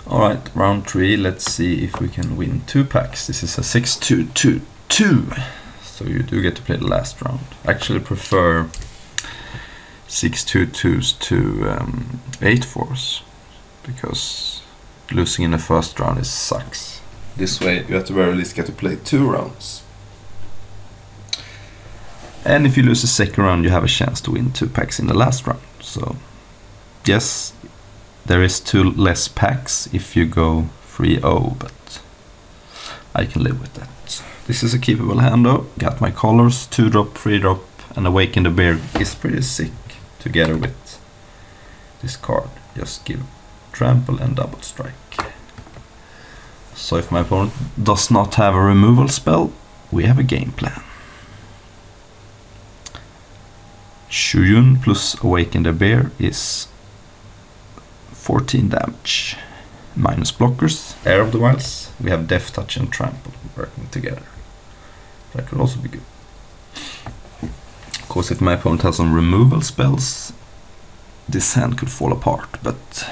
Alright, round 3, let's see if we can win 2 packs. This is a 6-2-2-2, so you do get to play the last round. I actually prefer 6-2-2s to 8-4s, because losing in the first round sucks. This way you at the very least get to play 2 rounds. And if you lose the second round, you have a chance to win 2 packs in the last round. So yes, there is 2 less packs if you go 3-0, but I can live with that. This is a keepable hand though. Got my colors, 2-drop, 3-drop, and Awaken the Bear is pretty sick together with this card. Just give trample and double strike. So if my opponent does not have a removal spell, we have a game plan. Shuyun plus Awaken the Bear is 14 damage. Minus blockers, Air of the Wilds. We have Death Touch and Trample working together. That could also be good. Of course, if my opponent has some removal spells, this hand could fall apart, but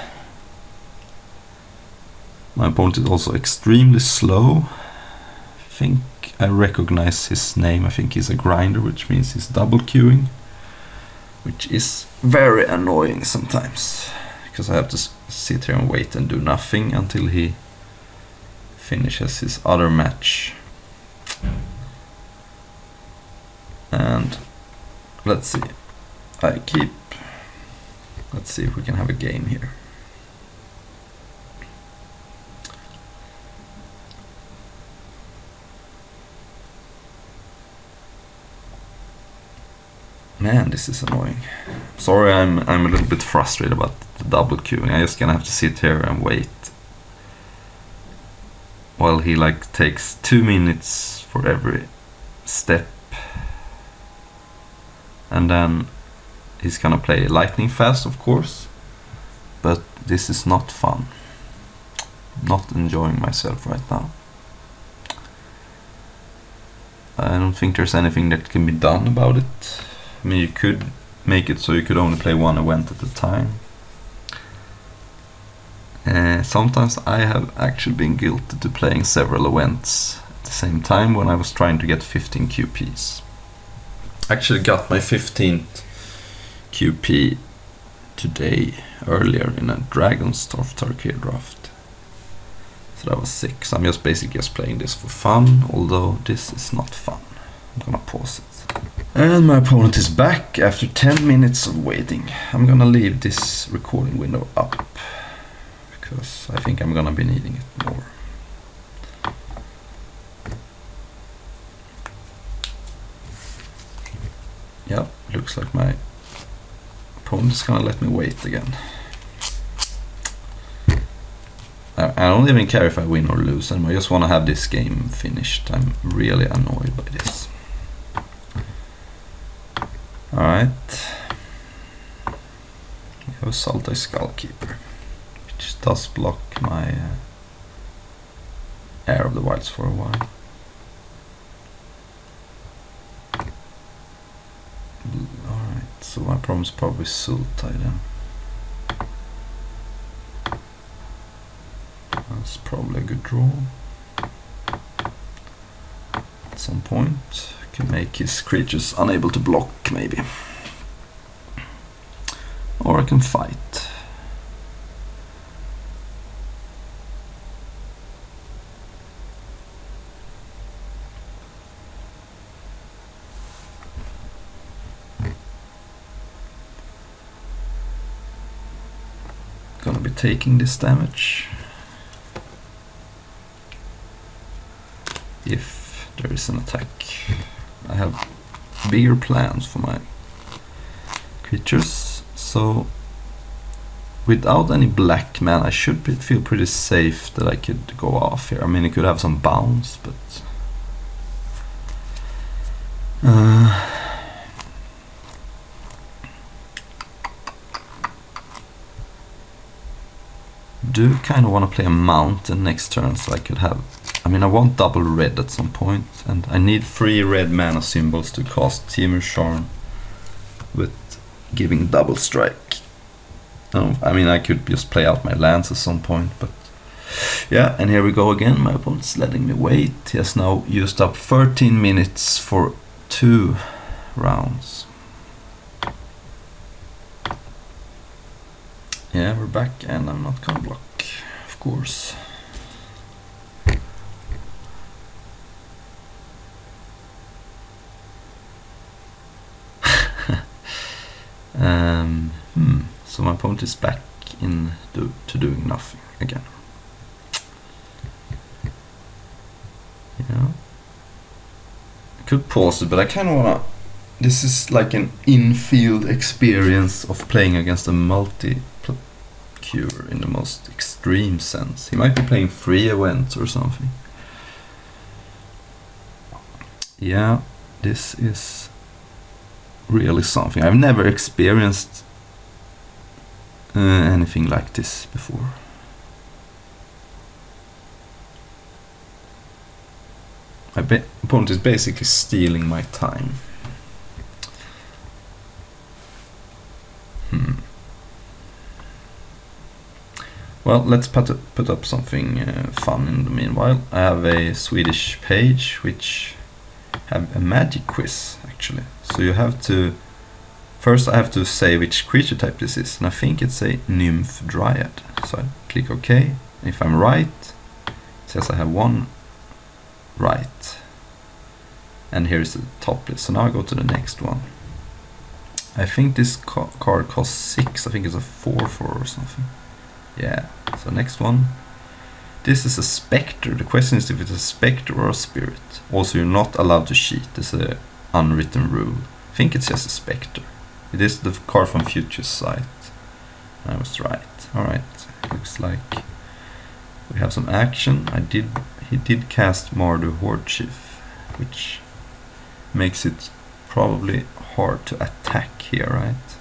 my opponent is also extremely slow. I think I recognize his name. I think he's a grinder, which means he's double queuing, which is very annoying sometimes, because I have to sit here and wait and do nothing until he finishes his other match. And let's see. Let's see if we can have a game here. Man, this is annoying. Sorry, I'm a little bit frustrated about the double queuing. I just gonna have to sit here and wait while he like takes 2 minutes for every step, and then he's gonna play lightning fast, of course. But this is not fun. Not enjoying myself right now. I don't think there's anything that can be done about it. I mean, you could make it so you could only play 1 event at a time. Sometimes I have actually been guilty to playing several events at the same time when I was trying to get 15 QPs. Actually got my 15th QP today, earlier in a Dragonstorf Turkey draft. So that was sick. So I'm just basically just playing this for fun, although this is not fun. I'm gonna pause it. And my opponent is back after 10 minutes of waiting. I'm gonna leave this recording window up, because I think I'm gonna be needing it more. Yeah, looks like my opponent is gonna let me wait again. I don't even care if I win or lose, and I just wanna have this game finished. I'm really annoyed by this. Alright. We have a Sultai Skullkeeper, which does block my Air of the Wilds for a while. Alright, so my problem is probably Sultai then. That's probably a good draw. At some point, can make his creatures unable to block, maybe. Or I can fight. Gonna be taking this damage if there is an attack. I have bigger plans for my creatures, so without any black mana I should feel pretty safe that I could go off here. I mean, it could have some bounce, but do kind of want to play a mountain next turn, so I could have, I mean, I want double red at some point, and I need 3 red mana symbols to cast Temur Sharn with giving double strike. I mean, I could just play out my lands at some point, but Yeah, and here we go again. My opponent's letting me wait. He has now used up 13 minutes for 2 rounds. Yeah, we're back, and I'm not gonna block, of course. So my opponent is back to doing nothing again. Yeah. I could pause it, but I kind of wanna. This is like an in-field experience of playing against a multi-cure in the most extreme sense. He might be playing 3 events or something. Yeah, this is really something. I've never experienced anything like this before. My opponent is basically stealing my time. Well, let's put up something fun in the meanwhile. I have a Swedish page which have a magic quiz, actually. So you have to... First I have to say which creature type this is, and I think it's a Nymph Dryad. So I click OK. If I'm right, it says I have 1 right. And here's the top list. So now I go to the next one. I think this card costs 6. I think it's a 4/4 or something. Yeah, so next one. This is a Spectre. The question is if it's a Spectre or a Spirit. Also, you're not allowed to cheat. This is an unwritten rule. I think it's just a Spectre. It is the card from Future's site. I was right. Alright, looks like we have some action. He did cast Mardu Horde Chief, which makes it probably hard to attack here, right?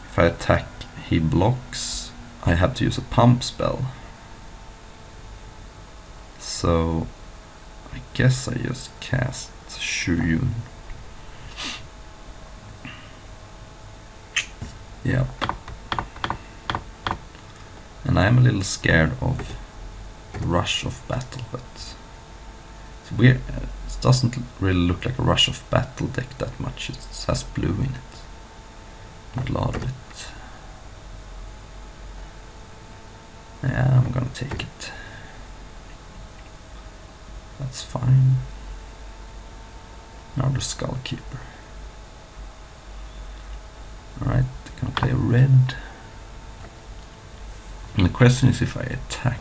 If I attack, he blocks. I have to use a pump spell. So I guess I just cast Shuyun. Yep. And I'm a little scared of Rush of Battle, but it's weird. It doesn't really look like a Rush of Battle deck that much. It has blue in it. A lot of it. Yeah, I'm gonna take it. That's fine. Now the Skullkeeper. Alright, gonna play red. And the question is if I attack.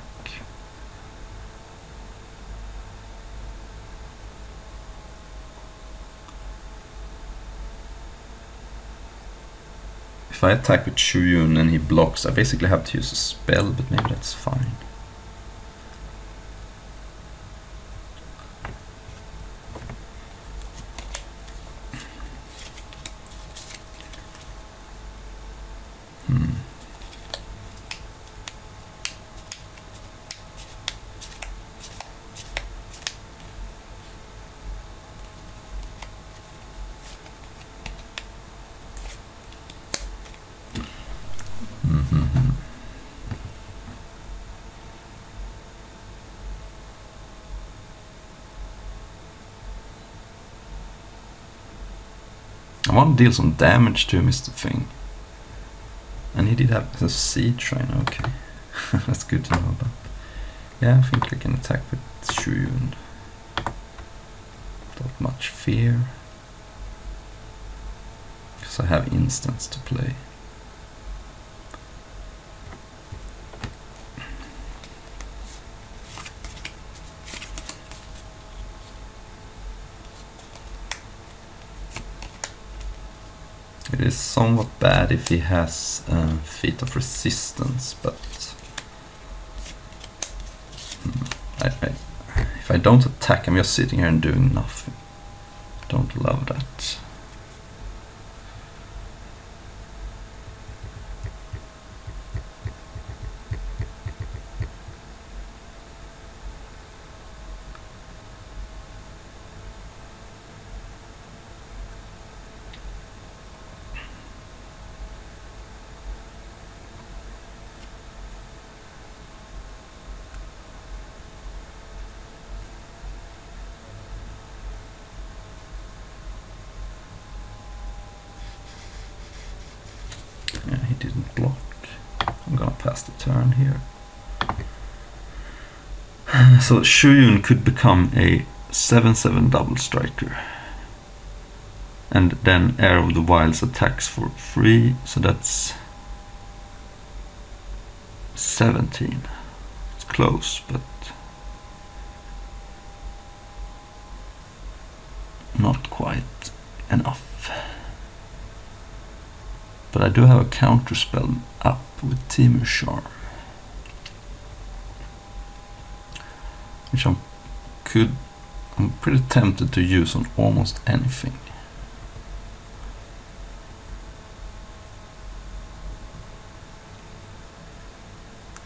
If I attack with Shuyun and he blocks, I basically have to use a spell, but maybe that's fine. I want to deal some damage to him is the thing. And he did have a siege shrine, okay. That's good to know about. Yeah, I think I can attack with Shuyun. Not much fear. Because I have instants to play. It is somewhat bad if he has Feat of Resistance, but if I don't attack, I'm just sitting here and doing nothing. Don't love that. pass the turn here. So Shuyun could become a 7/7 double striker. And then Heir of the Wilds attacks for free, so that's 17. It's close, but not quite enough. But I do have a counter spell up with Timu Charm, which I'm pretty tempted to use on almost anything.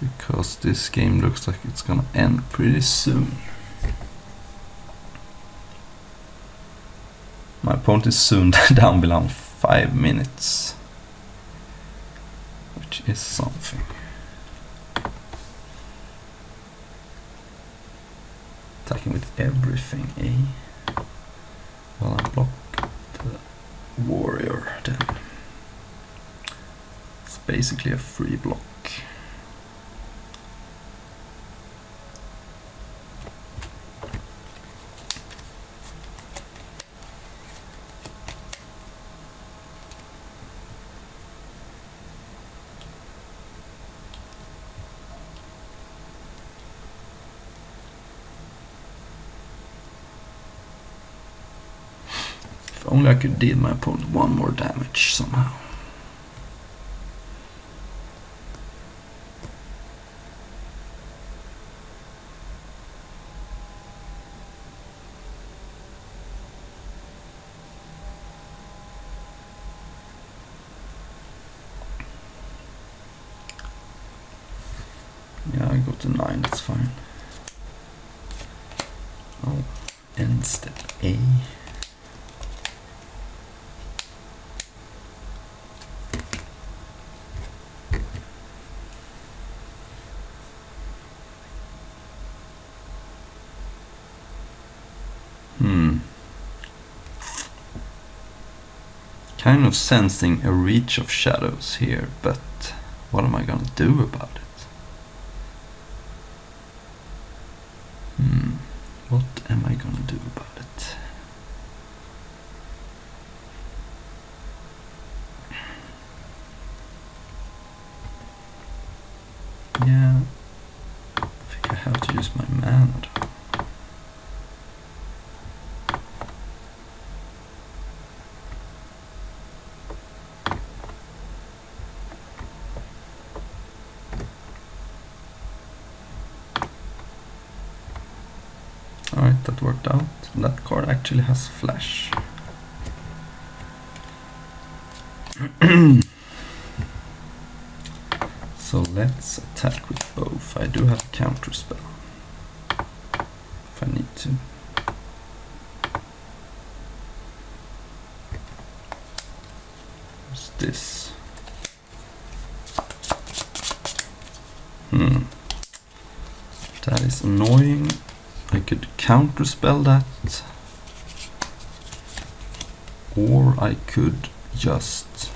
Because this game looks like it's gonna end pretty soon. My opponent is soon down below 5 minutes, which is something. Attacking with everything, eh? Well, I block the warrior then. It's basically a free block. If only I could deal my opponent 1 more damage somehow. Yeah, I go to 9, that's fine. Oh, end step A. Kind of sensing a reach of shadows here, but what am I gonna do about it? What am I gonna do about it? Yeah, I think I have to use my mana though. Alright, that worked out. That card actually has flash. So let's attack with both. I do have a counter spell if I need to. What's this? That is annoying. I could counterspell that, or I could just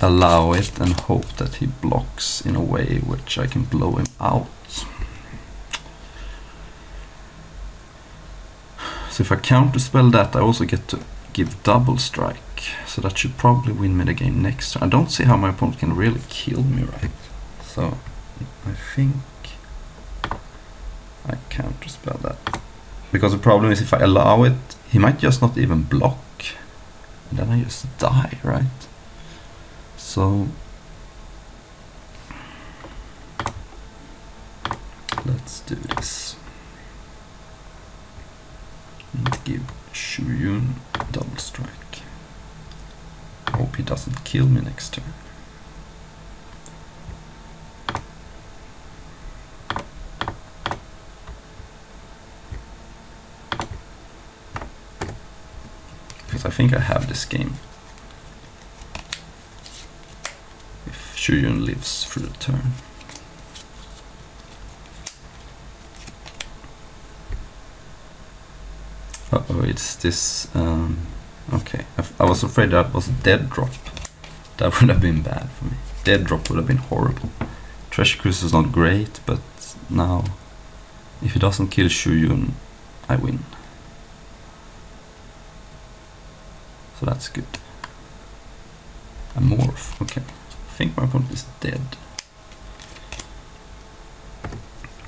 allow it and hope that he blocks in a way which I can blow him out. So if I counterspell that, I also get to give double strike, so that should probably win me the game next turn. I don't see how my opponent can really kill me, right? So I think I counterspell that. Because the problem is if I allow it, he might just not even block. And then I just die, right? So let's do this. And give Shuyun double strike. I hope he doesn't kill me next turn. I think I have this game if Shuyun lives through the turn. Uh-oh, it's this Okay, I was afraid that was dead drop. That would have been bad for me. Dead drop would have been horrible. Treasure Cruise is not great, but now if he doesn't kill Shuyun, I win. So that's good. A morph, okay. I think my opponent is dead.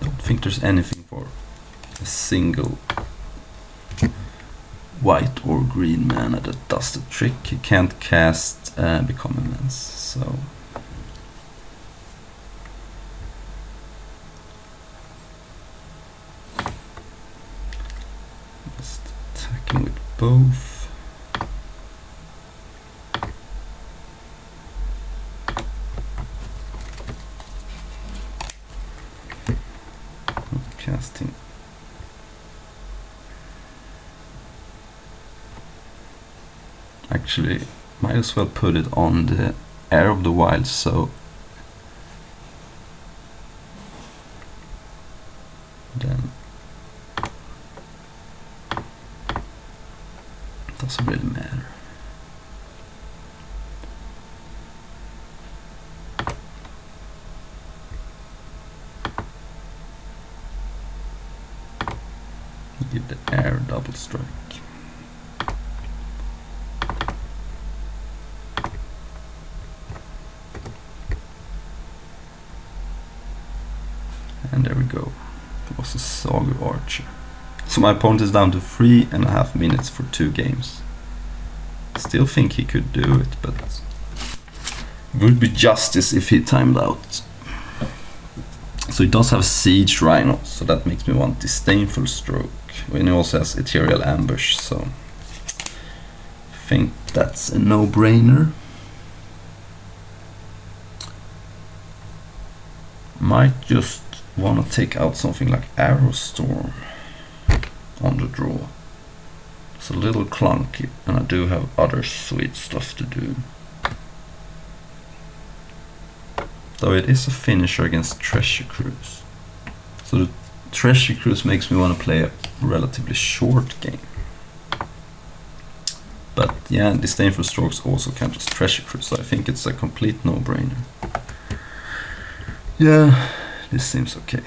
Don't think there's anything for a single white or green mana that does the trick. He can't cast Become Immense, so just attacking with both. Casting. Actually, might as well put it on the Air of the Wild, so then it doesn't really matter. Give the air double strike. And there we go. It was a Sagu Archer. So my opponent is down to 3.5 minutes for 2 games. Still think he could do it, but it would be justice if he timed out. So he does have Siege Rhino, so that makes me want Disdainful Stroke. And he also has Ethereal Ambush, so I think that's a no-brainer. Might just want to take out something like Arrow Storm on the draw. It's a little clunky, and I do have other sweet stuff to do. Though it is a finisher against Treasure Cruise. So the Treasure Cruise makes me want to play a relatively short game. But yeah, Disdainful Strokes also counters Treasure Cruise, so I think it's a complete no-brainer. Yeah, this seems okay.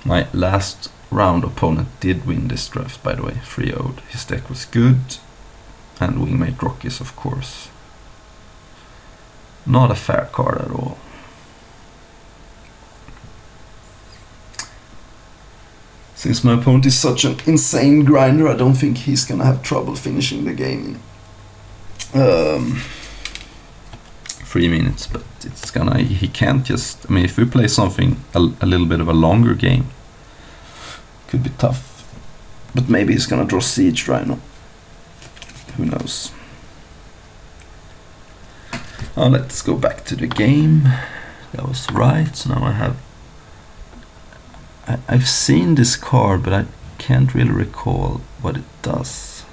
My last round opponent did win this draft, by the way, 3-0'd. His deck was good, and Wingmate Rock is, of course, not a fair card at all. Since my opponent is such an insane grinder, I don't think he's gonna have trouble finishing the game in 3 minutes, but it's gonna, he can't just, I mean, if we play something a little bit of a longer game, could be tough, but maybe he's gonna draw Siege Rhino, who knows. Let's go back to the game. That was right, so now I have, I've seen this card, but I can't really recall what it does.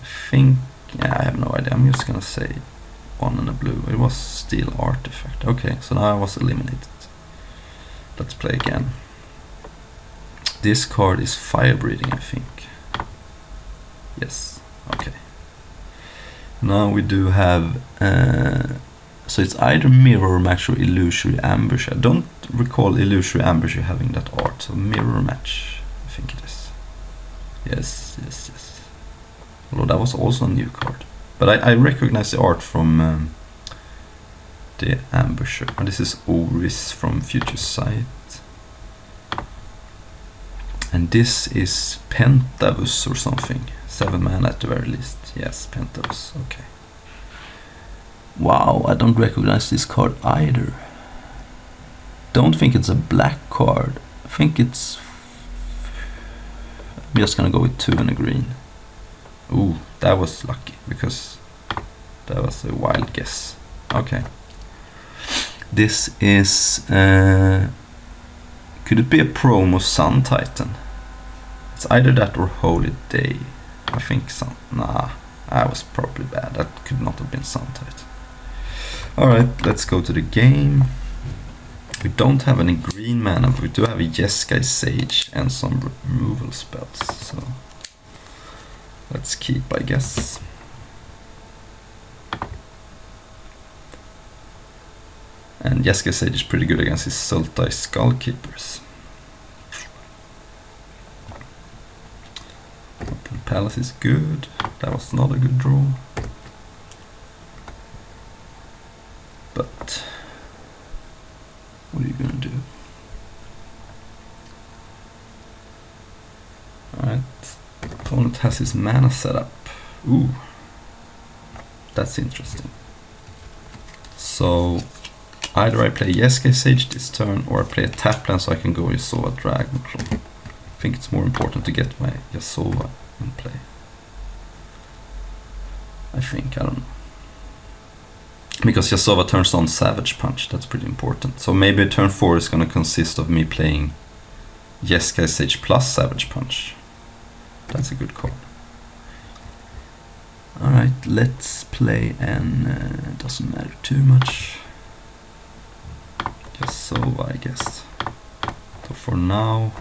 I think, yeah, I have no idea, I'm just gonna say 1 and a blue. It was Steel Artifact. Okay, so now I was eliminated. Let's play again. This card is Fire Breathing, I think. Yes, okay. Now we do have, so it's either Mirror Match or Illusory Ambush. I don't recall Illusory Ambush having that art, so Mirror Match, I think it is. Yes, yes, yes. Although that was also a new card. But I recognize the art from the Ambusher. And this is Oris from Future Sight. And this is Pentavus or something. 7 mana at the very least. Yes, Pentavus, okay. Wow, I don't recognize this card either. Don't think it's a black card. I think it's... I'm just gonna go with 2 and a green. Ooh, that was lucky, because that was a wild guess. Okay. This is... could it be a promo Sun Titan? It's either that or Holy Day. I think Sun... Nah, that was probably bad. That could not have been Sun Titan. Alright, let's go to the game. We don't have any green mana, but we do have a Jeskai Sage and some removal spells, so let's keep, I guess. And Jeskai Sage is pretty good against his Sultai Skullkeepers. Open Palace is good. That was not a good draw. But what are you gonna do? Alright. Opponent has his mana set up. Ooh. That's interesting. So either I play Jeskai Sage this turn or I play a tap land so I can go Yasova Dragonclaw. I think it's more important to get my Yasova in play. I don't know. Because Yasova turns on Savage Punch, that's pretty important. So maybe turn 4 is going to consist of me playing Jeskai Sage plus Savage Punch. That's a good call. Alright, let's play, and doesn't matter too much. Yasova, I guess. So for now,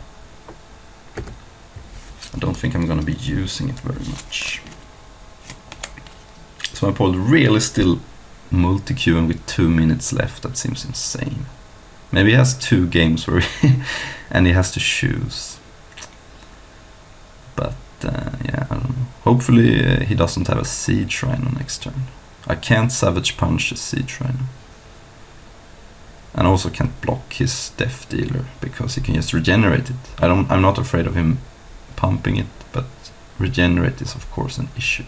I don't think I'm going to be using it very much. So my opponent really still multi-queuing with 2 minutes left. That seems insane. Maybe he has 2 games where and he has to choose. But yeah, I don't know. Hopefully he doesn't have a Siege Rhino next turn. I can't Savage Punch a Siege Rhino. And also can't block his Death Dealer because he can just regenerate it. I'm not afraid of him pumping it, but regenerate is of course an issue.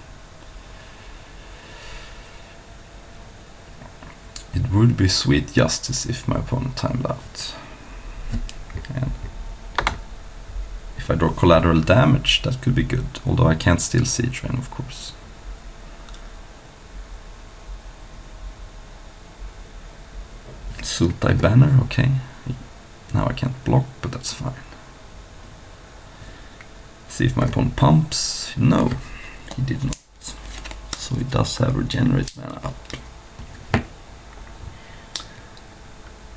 It would be sweet justice if my opponent timed out. And if I draw collateral damage, that could be good. Although I can't steal Siege Rhino, of course. Sultai Banner, okay. Now I can't block, but that's fine. See if my opponent pumps. No, he did not. So he does have regenerate mana up.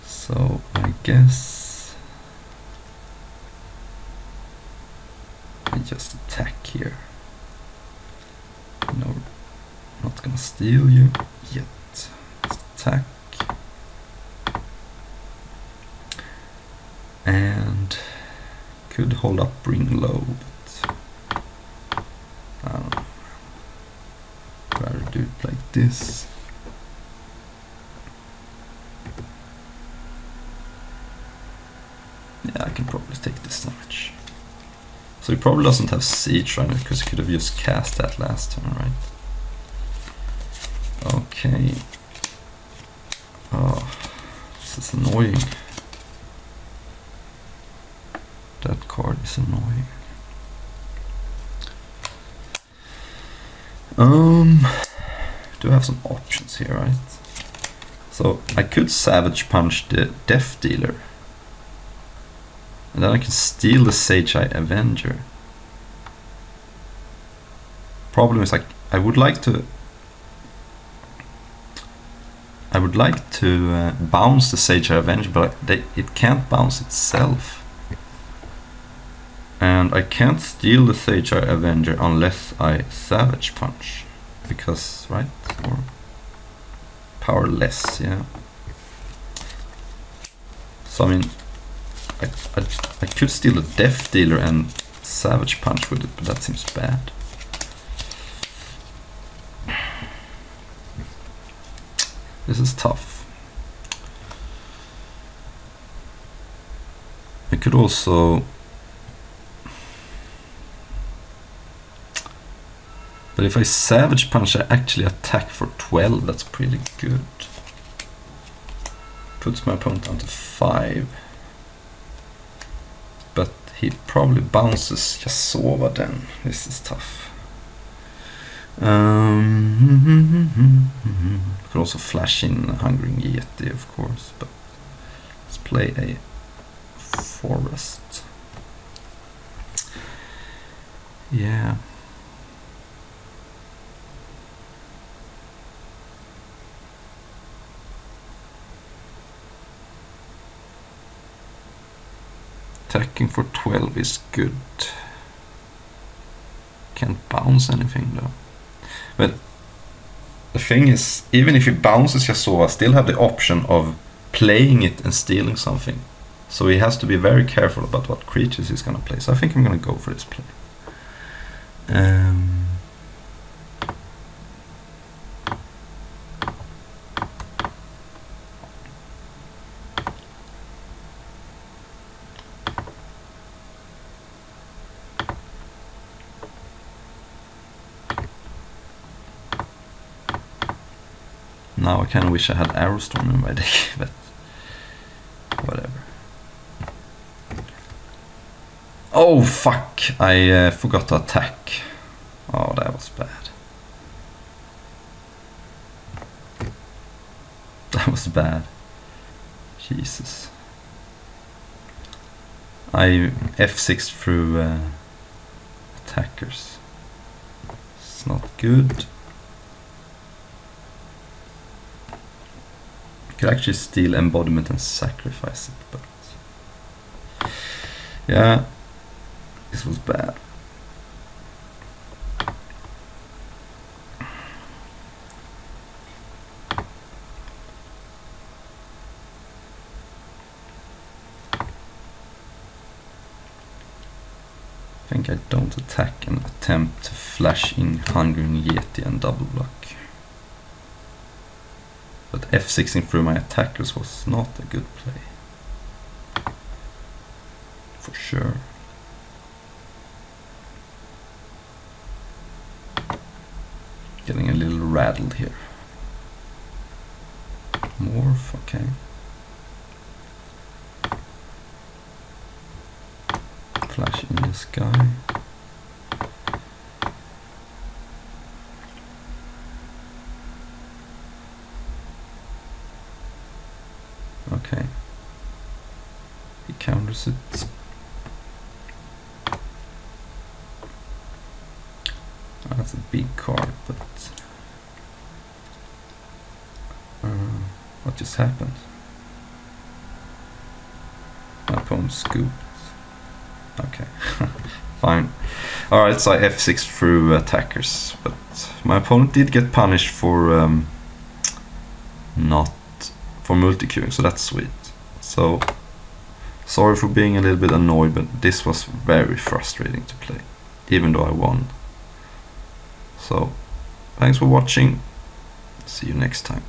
So I guess I just attack here. No, not gonna steal you yet. Just attack. And could hold up Bring Low, but I don't know. Rather do it like this. Yeah, I can probably take this damage. So he probably doesn't have Siege Rhino because he could have just cast that last turn, right? Okay. Oh, this is annoying. That card is annoying. Do have some options here, right? So I could Savage Punch the Death Dealer. And then I can steal the Sage-Eye Avenger. Problem is, I would like to bounce the Sage-Eye Avenger, but it can't bounce itself. And I can't steal the Sage-Eye Avenger unless I Savage Punch. Because, right? Or powerless, yeah. So I mean, I could steal a Death Dealer and Savage Punch with it, but that seems bad. This is tough. I could also... But if I Savage Punch, I actually attack for 12. That's pretty good. Puts my opponent down to 5. But he probably bounces Yasova then. This is tough. Could also flash in Hungering Yeti, of course. But let's play a Forest. Yeah. Attacking for 12 is good. Can't bounce anything though. But the thing is, even if he bounces Yasuo, I still have the option of playing it and stealing something. So he has to be very careful about what creatures he's gonna play. So I think I'm gonna go for this play. Now I kind of wish I had Arrowstorm in my deck, but whatever. Oh fuck! I forgot to attack. Oh, that was bad. That was bad. Jesus. I F6 through attackers. It's not good. Could actually steal embodiment and sacrifice it, but yeah, this was bad. I think I don't attack and attempt to flash in Hungering Yeti and double block. But F6ing through my attackers was not a good play. For sure. Getting a little rattled here. Morph, okay. Flash in this guy. Okay. He counters it. Oh, that's a big card, but what just happened? My opponent scooped. Okay, fine. Alright, so I F6 through attackers, but my opponent did get punished for not for multi-queuing, so that's sweet. So sorry for being a little bit annoyed, but this was very frustrating to play, even though I won. So thanks for watching. See you next time.